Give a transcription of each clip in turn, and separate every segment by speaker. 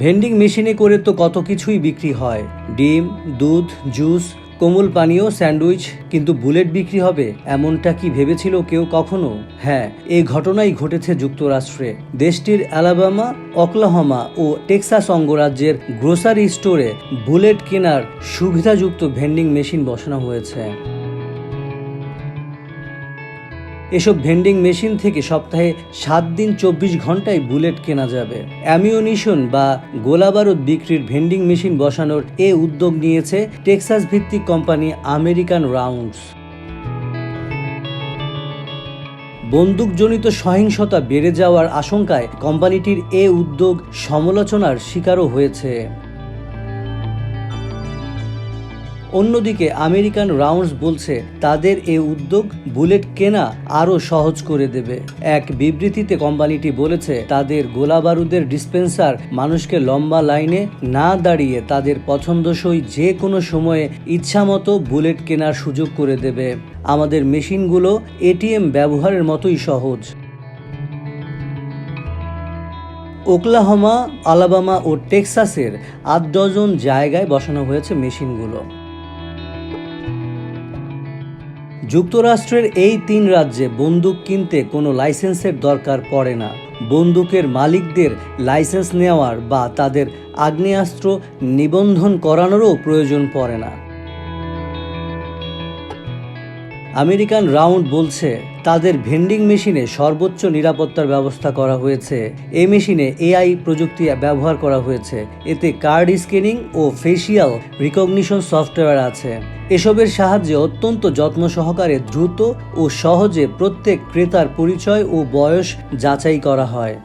Speaker 1: Vending মেশিনে করে তো কত কিছুই বিক্রি হয়, ডিম, দুধ, জুস, কোমল পানীয়, স্যান্ডউইচ, কিন্তু বুলেট বিক্রি হবে এমনটা কি ভেবেছিল কেউ কখনো? হ্যাঁ, এই ঘটনাই ঘটেছে যুক্তরাষ্ট্রে। দেশটির অ্যালাবামা, ওকলাহোমা ও টেক্সাস অঙ্গরাজ্যের গ্রোসারি স্টোরে বুলেট কেনার সুবিধাযুক্ত ভেন্ডিং মেশিন বসানো হয়েছে। এসব ভেন্ডিং মেশিন থেকে সপ্তাহে 7 দিন 24 ঘন্টায় বুলেট কেনা যাবে। অ্যামিউনিশন বা গোলাবারুদ বিক্রির ভেন্ডিং মেশিন বসানোর এ উদ্যোগ নিয়েছে টেক্সাস ভিত্তিক কোম্পানি আমেরিকান রাউন্ডস। বন্দুকজনিত সহিংসতা বেড়ে যাওয়ার আশঙ্কায় কোম্পানিটির এ উদ্যোগ সমালোচনার শিকারও হয়েছে। অন্যদিকে আমেরিকান রাউন্ডস বলছে তাদের এই উদ্যোগ বুলেট কেনা আরও সহজ করে দেবে। এক বিবৃতিতে কোম্পানিটি বলেছে তাদের গোলাবারুদের ডিসপেন্সার মানুষকে লম্বা লাইনে না দাঁড়িয়ে তাদের পছন্দসই যে কোনো সময়ে ইচ্ছামতো বুলেট কেনার সুযোগ করে দেবে। আমাদের মেশিনগুলো এটিএম ব্যবহারের মতোই সহজ। ওকলাহোমা, আলাবামা ও টেক্সাসের 8 ডজন জায়গায় বসানো হয়েছে মেশিনগুলো। যুক্তরাষ্ট্রের এই 3 রাজ্যে বন্দুক কিনতে কোনো লাইসেন্সের দরকার পড়ে না। বন্দুকের মালিকদের লাইসেন্স নেওয়ার বা তাদের আগ্নেয়াস্ত্র নিবন্ধন করানোরও প্রয়োজন পড়ে না। আমেরিকান রাউন্ড বলছে তাদের ভেন্ডিং মেশিনে সর্বোচ্চ নিরাপত্তার ব্যবস্থা করা হয়েছে। এই মেশিনে এআই প্রযুক্তি ব্যবহার করা হয়েছে। এতে কার্ড স্ক্যানিং ও ফেসিয়াল রিকগনিশন সফটওয়্যার আছে। এসবের সাহায্যে অত্যন্ত যত্ন সহকারে দ্রুত ও সহজে প্রত্যেক ক্রেতার পরিচয় ও বয়স যাচাই করা হয়।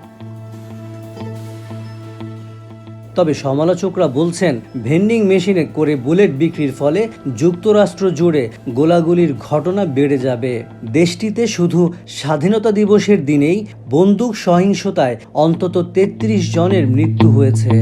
Speaker 1: তবে সমালোচকরা বলছেন ভেন্ডিং মেশিনে করে বুলেট বিক্রির ফলে যুক্তরাষ্ট্র জুড়ে গোলাগুলির ঘটনা বেড়ে যাবে। দেশটিতে শুধু স্বাধীনতা দিবসের দিনেই বন্দুক সহিংসতায় অন্তত 33 জনের মৃত্যু হয়েছে।